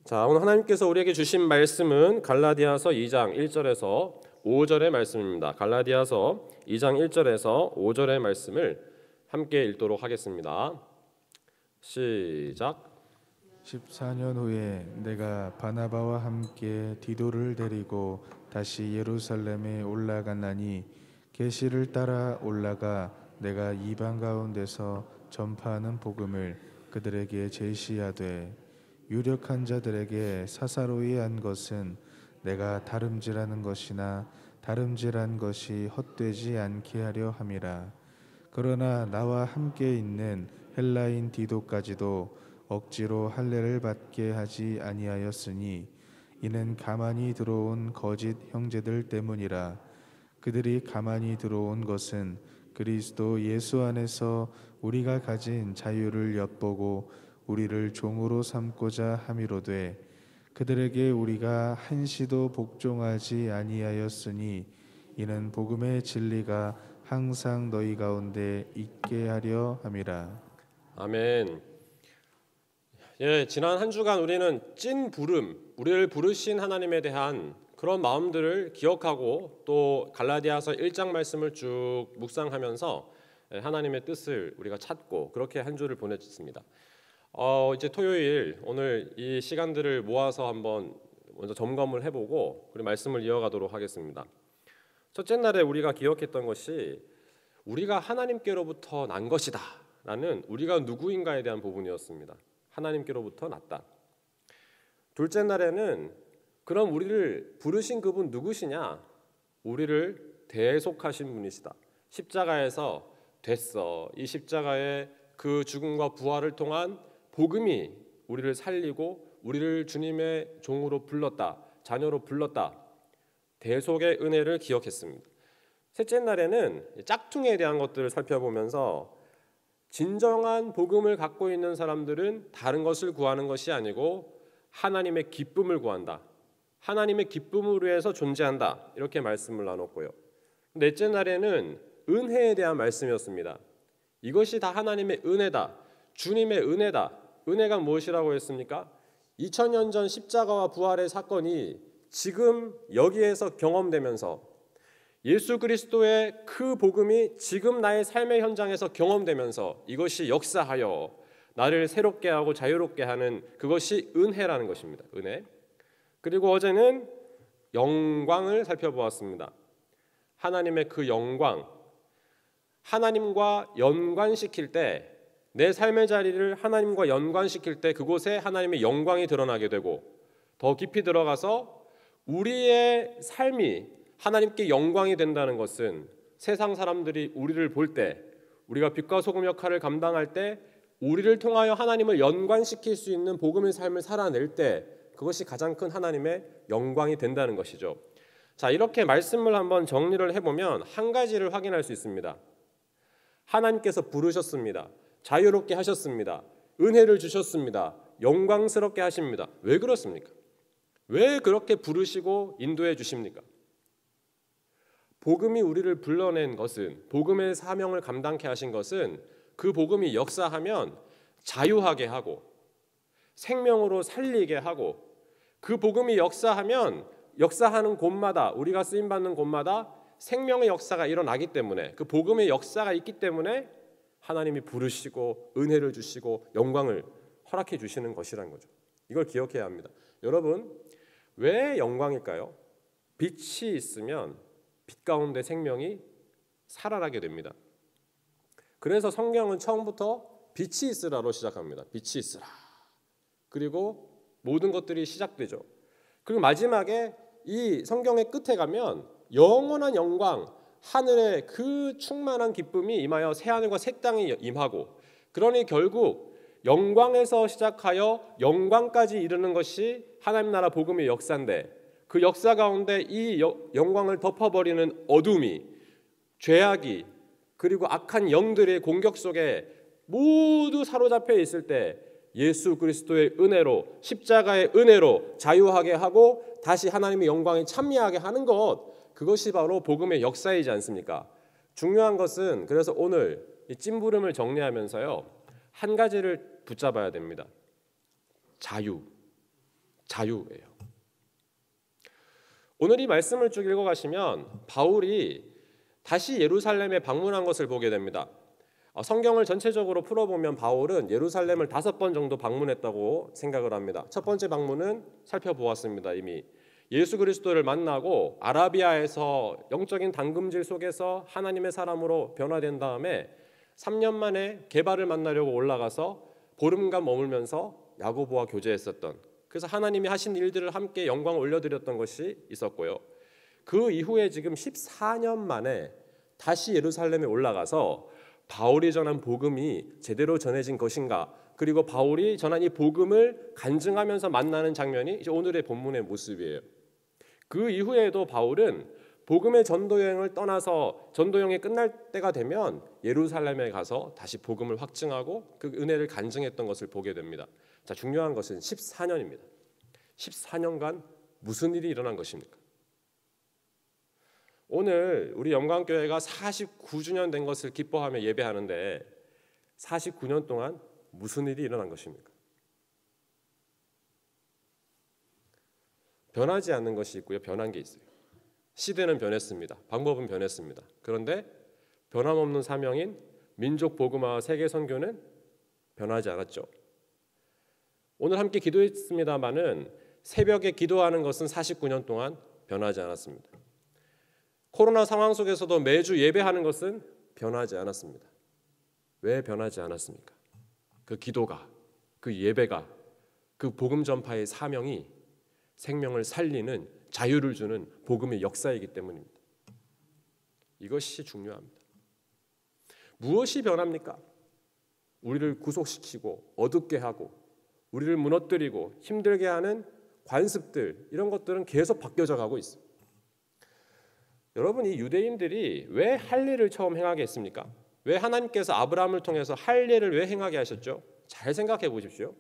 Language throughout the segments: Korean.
자, 오늘 하나님께서 우리에게 주신 말씀은 갈라디아서 2장 1절에서 5절의 말씀입니다. 갈라디아서 2장 1절에서 5절의 말씀을 함께 읽도록 하겠습니다. 시작. 14년 후에 내가 바나바와 함께 디도를 데리고 다시 예루살렘에 올라갔나니 계시를 따라 올라가 내가 이방 가운데서 전파하는 복음을 그들에게 제시하되 유력한 자들에게 사사로이 한 것은 내가 다름질하는 것이나 다름질한 것이 헛되지 않게 하려 함이라. 그러나 나와 함께 있는 헬라인 디도까지도 억지로 할례를 받게 하지 아니하였으니 이는 가만히 들어온 거짓 형제들 때문이라. 그들이 가만히 들어온 것은 그리스도 예수 안에서 우리가 가진 자유를 엿보고 우리를 종으로 삼고자 함이로되 그들에게 우리가 한시도 복종하지 아니하였으니 이는 복음의 진리가 항상 너희 가운데 있게 하려 함이라. 아멘. 지난 한 주간 우리는 찐 부름, 우리를 부르신 하나님에 대한 그런 마음들을 기억하고 또 갈라디아서 1장 말씀을 쭉 묵상하면서 하나님의 뜻을 우리가 찾고 그렇게 한 주를 보냈습니다. 이제 토요일 오늘 이 시간들을 모아서 한번 먼저 점검을 해보고 그리고 말씀을 이어가도록 하겠습니다. 첫째 날에 우리가 기억했던 것이 우리가 하나님께로부터 난 것이다 라는 우리가 누구인가에 대한 부분이었습니다. 하나님께로부터 났다. 둘째 날에는 그럼 우리를 부르신 그분 누구시냐? 우리를 대속하신 분이시다. 십자가에서 됐어. 이 십자가의 그 죽음과 부활을 통한 복음이 우리를 살리고 우리를 주님의 종으로 불렀다. 자녀로 불렀다. 대속의 은혜를 기억했습니다. 셋째 날에는 짝퉁에 대한 것들을 살펴보면서 진정한 복음을 갖고 있는 사람들은 다른 것을 구하는 것이 아니고 하나님의 기쁨을 구한다. 하나님의 기쁨을 위해서 존재한다. 이렇게 말씀을 나눴고요. 넷째 날에는 은혜에 대한 말씀이었습니다. 이것이 다 하나님의 은혜다. 주님의 은혜다. 은혜가 무엇이라고 했습니까? 2000년 전 십자가와 부활의 사건이 지금 여기에서 경험되면서 예수 그리스도의 그 복음이 지금 나의 삶의 현장에서 경험되면서 이것이 역사하여 나를 새롭게 하고 자유롭게 하는 그것이 은혜라는 것입니다. 은혜. 그리고 어제는 영광을 살펴보았습니다. 하나님의 그 영광, 하나님과 연관시킬 때 내 삶의 자리를 하나님과 연관시킬 때 그곳에 하나님의 영광이 드러나게 되고 더 깊이 들어가서 우리의 삶이 하나님께 영광이 된다는 것은 세상 사람들이 우리를 볼 때 우리가 빛과 소금 역할을 감당할 때 우리를 통하여 하나님을 연관시킬 수 있는 복음의 삶을 살아낼 때 그것이 가장 큰 하나님의 영광이 된다는 것이죠. 자, 이렇게 말씀을 한번 정리를 해보면 한 가지를 확인할 수 있습니다. 하나님께서 부르셨습니다. 자유롭게 하셨습니다. 은혜를 주셨습니다. 영광스럽게 하십니다. 왜 그렇습니까? 왜 그렇게 부르시고 인도해 주십니까? 복음이 우리를 불러낸 것은, 복음의 사명을 감당케 하신 것은 그 복음이 역사하면 자유하게 하고 생명으로 살리게 하고 그 복음이 역사하는 곳마다 우리가 쓰임받는 곳마다 생명의 역사가 일어나기 때문에 그 복음의 역사가 있기 때문에 하나님이 부르시고 은혜를 주시고 영광을 허락해 주시는 것이라는 거죠. 이걸 기억해야 합니다. 여러분, 왜 영광일까요? 빛이 있으면 빛 가운데 생명이 살아나게 됩니다. 그래서 성경은 처음부터 빛이 있으라로 시작합니다. 빛이 있으라. 그리고 모든 것들이 시작되죠. 그리고 마지막에 이 성경의 끝에 가면 영원한 영광, 하늘의 그 충만한 기쁨이 임하여 새하늘과 새 땅이 임하고 그러니 결국 영광에서 시작하여 영광까지 이르는 것이 하나님 나라 복음의 역사인데 그 역사 가운데 이 영광을 덮어버리는 어둠이 죄악이 그리고 악한 영들의 공격 속에 모두 사로잡혀 있을 때 예수 그리스도의 은혜로 십자가의 은혜로 자유하게 하고 다시 하나님의 영광에 참여하게 하는 것 그것이 바로 복음의 역사이지 않습니까? 중요한 것은 그래서 오늘 이 찐부름을 정리하면서요 한 가지를 붙잡아야 됩니다. 자유. 자유예요. 오늘 이 말씀을 쭉 읽어가시면 바울이 다시 예루살렘에 방문한 것을 보게 됩니다. 성경을 전체적으로 풀어보면 바울은 예루살렘을 5번 정도 방문했다고 생각을 합니다. 첫 번째 방문은 살펴보았습니다. 이미 예수 그리스도를 만나고 아라비아에서 영적인 당금질 속에서 하나님의 사람으로 변화된 다음에 3년 만에 게바를 만나려고 올라가서 보름간 머물면서 야고보와 교제했었던, 그래서 하나님이 하신 일들을 함께 영광 올려드렸던 것이 있었고요. 그 이후에 지금 14년 만에 다시 예루살렘에 올라가서 바울이 전한 복음이 제대로 전해진 것인가, 그리고 바울이 전한 이 복음을 간증하면서 만나는 장면이 이제 오늘의 본문의 모습이에요. 그 이후에도 바울은 복음의 전도여행을 떠나서 전도여행이 끝날 때가 되면 예루살렘에 가서 다시 복음을 확증하고 그 은혜를 간증했던 것을 보게 됩니다. 자, 중요한 것은 14년입니다. 14년간 무슨 일이 일어난 것입니까? 오늘 우리 영광교회가 49주년 된 것을 기뻐하며 예배하는데 49년 동안 무슨 일이 일어난 것입니까? 변하지 않는 것이 있고요, 변한 게 있어요. 시대는 변했습니다. 방법은 변했습니다. 그런데 변함없는 사명인 민족 복음화와 세계 선교는 변하지 않았죠. 오늘 함께 기도했습니다마는 새벽에 기도하는 것은 49년 동안 변하지 않았습니다. 코로나 상황 속에서도 매주 예배하는 것은 변하지 않았습니다. 왜 변하지 않았습니까? 그 기도가, 그 예배가, 그 복음 전파의 사명이 생명을 살리는, 자유를 주는 복음의 역사이기 때문입니다. 이것이 중요합니다. 무엇이 변합니까? 우리를 구속시키고 어둡게 하고 우리를 무너뜨리고 힘들게 하는 관습들, 이런 것들은 계속 바뀌어져 가고 있습니다. 여러분, 이 유대인들이 왜 할례를 처음 행하게 했습니까? 왜 하나님께서 아브라함을 통해서 할례를 왜 행하게 하셨죠? 잘 생각해 보십시오.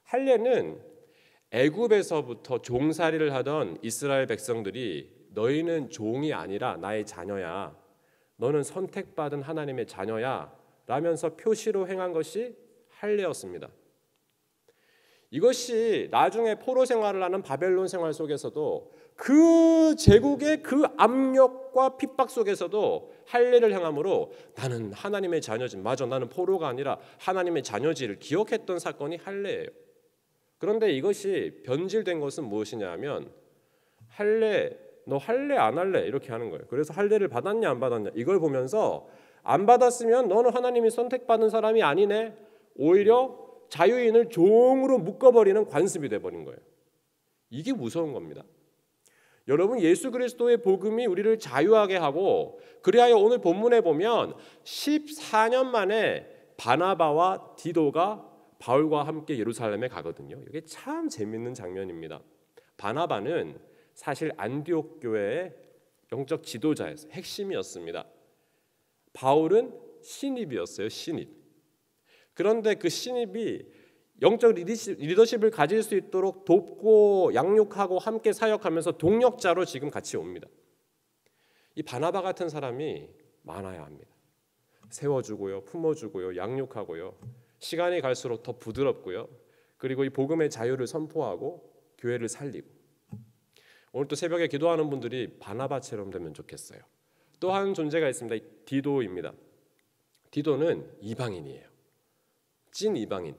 할례는 애굽에서부터 종살이를 하던 이스라엘 백성들이 너희는 종이 아니라 나의 자녀야, 너는 선택받은 하나님의 자녀야 라면서 표시로 행한 것이 할례였습니다. 이것이 나중에 포로 생활을 하는 바벨론 생활 속에서도 그 제국의 그 압력과 핍박 속에서도 할례를 행함으로 나는 하나님의 자녀지, 맞아, 나는 포로가 아니라 하나님의 자녀지를 기억했던 사건이 할례예요. 그런데 이것이 변질된 것은 무엇이냐 하면 할례, 너 할례 안 할래? 이렇게 하는 거예요. 그래서 할례를 받았냐 안 받았냐 이걸 보면서 안 받았으면 너는 하나님이 선택받은 사람이 아니네, 오히려 자유인을 종으로 묶어버리는 관습이 돼버린 거예요. 이게 무서운 겁니다. 여러분, 예수 그리스도의 복음이 우리를 자유하게 하고, 그리하여 오늘 본문에 보면 14년 만에 바나바와 디도가 바울과 함께 예루살렘에 가거든요. 이게 참 재밌는 장면입니다. 바나바는 사실 안디옥 교회의 영적 지도자였어요. 핵심이었습니다. 바울은 신입이었어요. 신입. 그런데 그 신입이 영적 리더십을 가질 수 있도록 돕고 양육하고 함께 사역하면서 동력자로 지금 같이 옵니다. 이 바나바 같은 사람이 많아야 합니다. 세워주고요, 품어주고요, 양육하고요, 시간이 갈수록 더 부드럽고요, 그리고 이 복음의 자유를 선포하고 교회를 살리고. 오늘 또 새벽에 기도하는 분들이 바나바처럼 되면 좋겠어요. 또 한 존재가 있습니다. 디도입니다. 디도는 이방인이에요. 찐 이방인.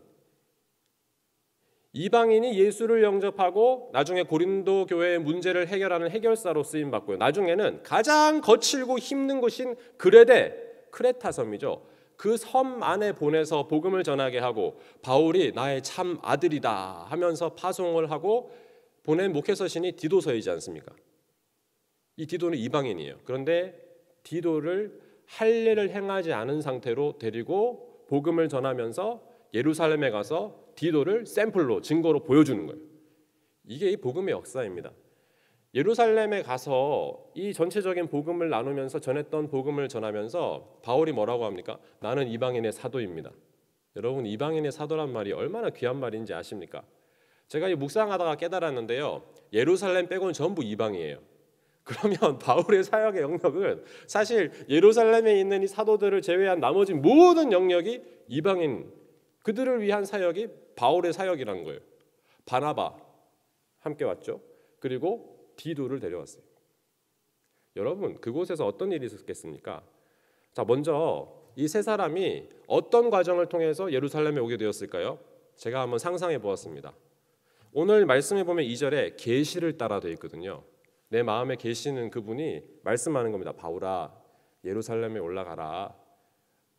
이방인이 예수를 영접하고 나중에 고린도 교회의 문제를 해결하는 해결사로 쓰임 받고요. 나중에는 가장 거칠고 힘든 곳인 크레타 섬이죠. 그 섬 안에 보내서 복음을 전하게 하고 바울이 나의 참 아들이다 하면서 파송을 하고 보낸 목회서신이 디도서이지 않습니까? 이 디도는 이방인이에요. 그런데 디도를 할례를 행하지 않은 상태로 데리고 복음을 전하면서 예루살렘에 가서 디도를 샘플로, 증거로 보여주는 거예요. 이게 이 복음의 역사입니다. 예루살렘에 가서 이 전체적인 복음을 나누면서 전했던 복음을 전하면서 바울이 뭐라고 합니까? 나는 이방인의 사도입니다. 여러분, 이방인의 사도란 말이 얼마나 귀한 말인지 아십니까? 제가 이 묵상하다가 깨달았는데요, 예루살렘 빼고는 전부 이방이에요. 그러면 바울의 사역의 영역은 사실 예루살렘에 있는 이 사도들을 제외한 나머지 모든 영역이 이방인, 그들을 위한 사역이 바울의 사역이라는 거예요. 바나바, 함께 왔죠. 그리고 디도를 데려왔어요. 여러분, 그곳에서 어떤 일이 있었겠습니까? 자, 먼저 이 세 사람이 어떤 과정을 통해서 예루살렘에 오게 되었을까요? 제가 한번 상상해 보았습니다. 오늘 말씀해 보면 2절에 계시를 따라 되어 있거든요. 내 마음에 계시는 그분이 말씀하는 겁니다. 바울아, 예루살렘에 올라가라.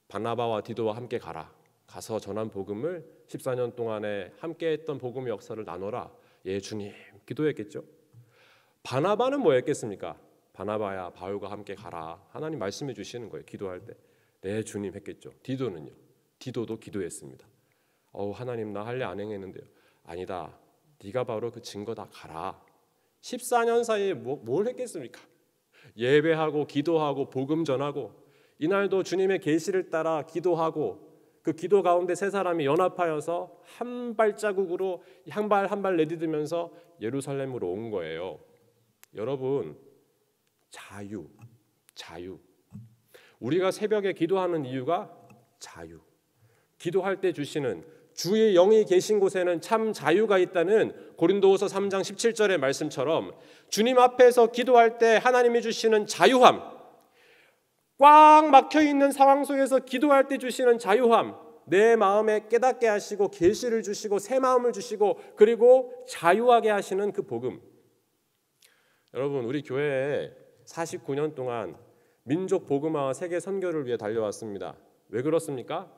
바나바와 디도와 함께 가라. 가서 전한 복음을 14년 동안에 함께 했던 복음의 역사를 나눠라. 예, 주님. 기도했겠죠. 바나바는 뭐 했겠습니까? 바나바야, 바울과 함께 가라. 하나님 말씀해 주시는 거예요. 기도할 때. 네, 주님 했겠죠. 디도는요. 디도도 기도했습니다. 하나님, 나 할례 안 행했는데요. 아니다. 네가 바로 그 증거다. 가라. 14년 사이에 뭘 했겠습니까? 예배하고 기도하고 복음 전하고, 이날도 주님의 계시를 따라 기도하고, 그 기도 가운데 세 사람이 연합하여서 한 발자국으로 한 발 한 발 내딛으면서 예루살렘으로 온 거예요. 여러분, 자유. 우리가 새벽에 기도하는 이유가 자유. 기도할 때 주시는 주의 영이 계신 곳에는 참 자유가 있다는 고린도후서 3장 17절의 말씀처럼 주님 앞에서 기도할 때 하나님이 주시는 자유함, 꽉 막혀 있는 상황 속에서 기도할 때 주시는 자유함, 내 마음에 깨닫게 하시고 계시를 주시고 새 마음을 주시고 그리고 자유하게 하시는 그 복음. 여러분, 우리 교회에 49년 동안 민족 복음화와 세계 선교를 위해 달려왔습니다. 왜 그렇습니까?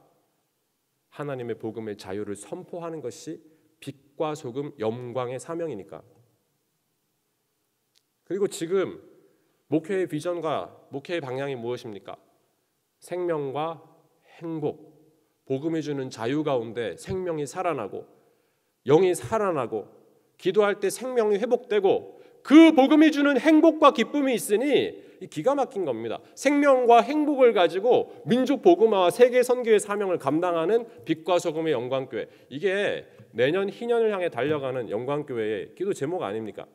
하나님의 복음의 자유를 선포하는 것이 빛과 소금 영광의 사명이니까. 그리고 지금 목회의 비전과 목회의 방향이 무엇입니까? 생명과 행복, 복음이 주는 자유 가운데 생명이 살아나고 영이 살아나고 기도할 때 생명이 회복되고 그 복음이 주는 행복과 기쁨이 있으니 기가 막힌 겁니다. 생명과 행복을 가지고 민족 복음화와 세계 선교의 사명을 감당하는 빛과 소금의 영광교회. 이게 내년 희년을 향해 달려가는 영광교회의 기도 제목 아닙니까?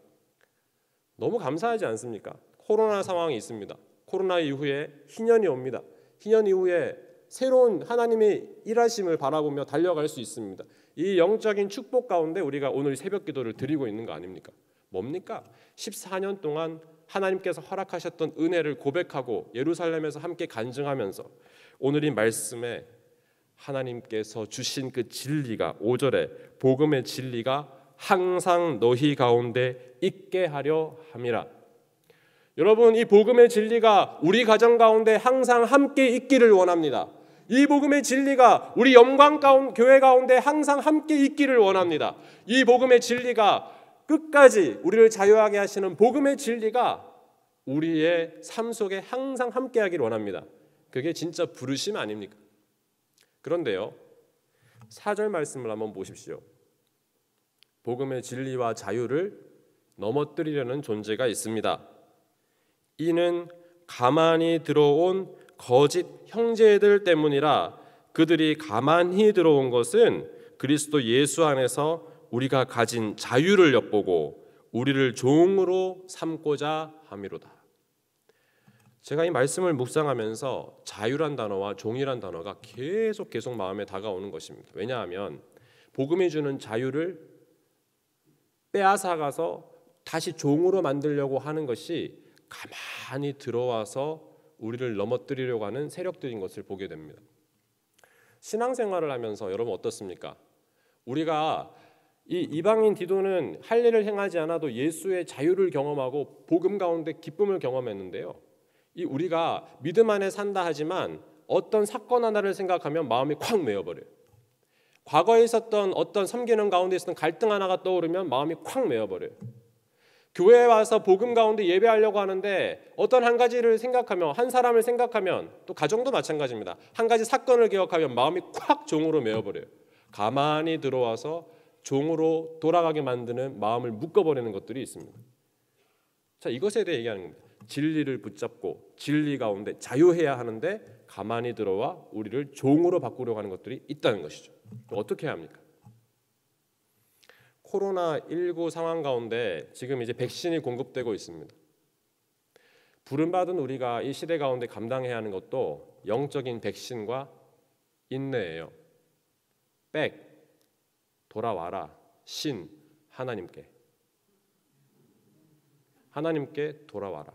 너무 감사하지 않습니까? 코로나 상황이 있습니다. 코로나 이후에 희년이 옵니다. 희년 이후에 새로운 하나님의 일하심을 바라보며 달려갈 수 있습니다. 이 영적인 축복 가운데 우리가 오늘 새벽 기도를 드리고 있는 거 아닙니까? 뭡니까? 14년 동안 하나님께서 허락하셨던 은혜를 고백하고 예루살렘에서 함께 간증하면서 오늘 이 말씀에 하나님께서 주신 그 진리가 5절에 복음의 진리가 항상 너희 가운데 있게 하려 함이라. 여러분, 이 복음의 진리가 우리 가정 가운데 항상 함께 있기를 원합니다. 이 복음의 진리가 우리 교회 가운데 항상 함께 있기를 원합니다. 이 복음의 진리가 끝까지 우리를 자유하게 하시는 복음의 진리가 우리의 삶 속에 항상 함께 하기를 원합니다. 그게 진짜 부르심 아닙니까? 그런데요, 4절 말씀을 한번 보십시오. 복음의 진리와 자유를 넘어뜨리려는 존재가 있습니다. 이는 가만히 들어온 거짓 형제들 때문이라. 그들이 가만히 들어온 것은 그리스도 예수 안에서 우리가 가진 자유를 엿보고 우리를 종으로 삼고자 함이로다. 제가 이 말씀을 묵상하면서 자유란 단어와 종이란 단어가 계속 마음에 다가오는 것입니다. 왜냐하면 복음이 주는 자유를 빼앗아가서 다시 종으로 만들려고 하는 것이 가만히 들어와서 우리를 넘어뜨리려고 하는 세력들인 것을 보게 됩니다. 신앙생활을 하면서 여러분 어떻습니까? 우리가 이 이방인 디도는 할 일을 행하지 않아도 예수의 자유를 경험하고 복음 가운데 기쁨을 경험했는데요. 이 우리가 믿음 안에 산다 하지만 어떤 사건 하나를 생각하면 마음이 콱 메어버려요. 과거에 있었던 어떤 섬기는 가운데 있었던 갈등 하나가 떠오르면 마음이 콱 메어버려요. 교회에 와서 복음 가운데 예배하려고 하는데 어떤 한 가지를 생각하면, 한 사람을 생각하면, 또 가정도 마찬가지입니다. 한 가지 사건을 기억하면 마음이 콱 종으로 메어버려요. 가만히 들어와서 종으로 돌아가게 만드는 마음을 묶어버리는 것들이 있습니다. 자, 이것에 대해 얘기하는 겁니다. 진리를 붙잡고 진리 가운데 자유해야 하는데 가만히 들어와 우리를 종으로 바꾸려고 하는 것들이 있다는 것이죠. 어떻게 해야 합니까? 코로나19 상황 가운데 지금 이제 백신이 공급되고 있습니다. 부름받은 우리가 이 시대 가운데 감당해야 하는 것도 영적인 백신과 인내예요. 돌아와라. 신 하나님께. 하나님께 돌아와라.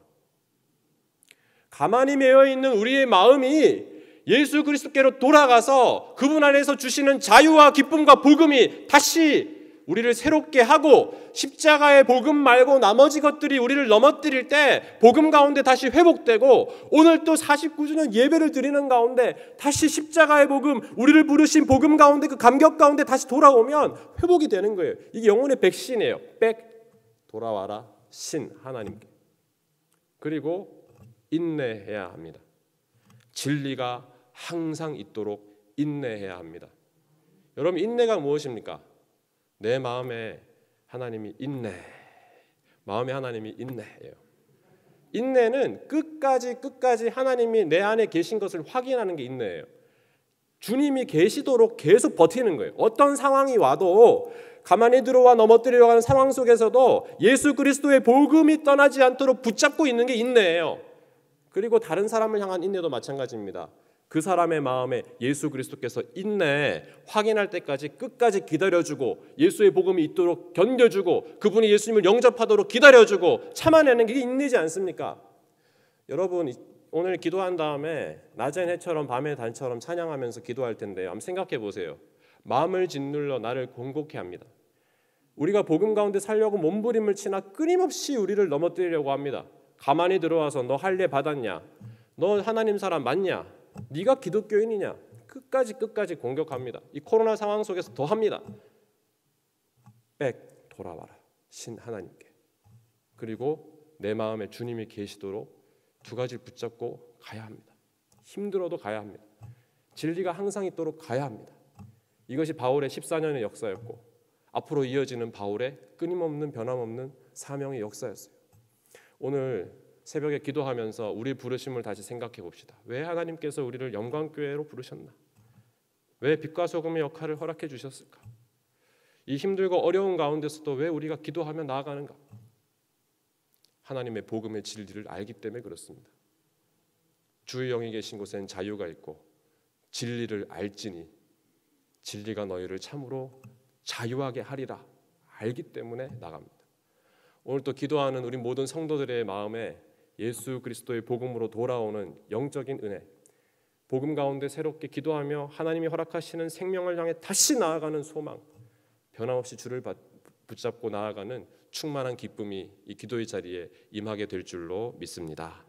가만히 매여 있는 우리의 마음이 예수 그리스도께로 돌아가서 그분 안에서 주시는 자유와 기쁨과 복음이 다시 우리를 새롭게 하고 십자가의 복음 말고 나머지 것들이 우리를 넘어뜨릴 때 복음 가운데 다시 회복되고 오늘 또 49주년 예배를 드리는 가운데 다시 십자가의 복음, 우리를 부르신 복음 가운데 그 감격 가운데 다시 돌아오면 회복이 되는 거예요. 이게 영혼의 백신이에요. 돌아와라 신 하나님께. 그리고 인내해야 합니다. 진리가 항상 있도록 인내해야 합니다. 여러분, 인내가 무엇입니까? 내 마음에 하나님이 인내, 마음에 하나님이 인내예요. 인내는 끝까지 하나님이 내 안에 계신 것을 확인하는 게 인내예요. 주님이 계시도록 계속 버티는 거예요. 어떤 상황이 와도 가만히 들어와 넘어뜨리려고 하는 상황 속에서도 예수 그리스도의 복음이 떠나지 않도록 붙잡고 있는 게 인내예요. 그리고 다른 사람을 향한 인내도 마찬가지입니다. 그 사람의 마음에 예수 그리스도께서 인내 확인할 때까지 끝까지 기다려주고 예수의 복음이 있도록 견뎌주고 그분이 예수님을 영접하도록 기다려주고 참아내는 게 인내지 않습니까? 여러분, 오늘 기도한 다음에 낮엔 해처럼 밤의 달처럼 찬양하면서 기도할 텐데 한번 생각해 보세요. 마음을 짓눌러 나를 곤곡해 합니다. 우리가 복음 가운데 살려고 몸부림을 치나 끊임없이 우리를 넘어뜨리려고 합니다. 가만히 들어와서 너 할례 받았냐? 너 하나님 사람 맞냐? 네가 기독교인이냐? 끝까지 공격합니다. 이 코로나 상황 속에서 더 합니다. 돌아와라 신 하나님께. 그리고 내 마음에 주님이 계시도록 두 가지를 붙잡고 가야 합니다. 힘들어도 가야 합니다. 진리가 항상 있도록 가야 합니다. 이것이 바울의 14년의 역사였고 앞으로 이어지는 바울의 끊임없는 변함없는 사명의 역사였어요. 오늘 새벽에 기도하면서 우리 부르심을 다시 생각해 봅시다. 왜 하나님께서 우리를 영광교회로 부르셨나? 왜 빛과 소금의 역할을 허락해 주셨을까? 이 힘들고 어려운 가운데서도 왜 우리가 기도하며 나아가는가? 하나님의 복음의 진리를 알기 때문에 그렇습니다. 주의 영이 계신 곳에는 자유가 있고 진리를 알지니 진리가 너희를 참으로 자유하게 하리라 알기 때문에 나갑니다. 오늘 또 기도하는 우리 모든 성도들의 마음에 예수 그리스도의 복음으로 돌아오는 영적인 은혜, 복음 가운데 새롭게 기도하며 하나님이 허락하시는 생명을 향해 다시 나아가는 소망, 변함없이 주를 붙잡고 나아가는 충만한 기쁨이 이 기도의 자리에 임하게 될 줄로 믿습니다.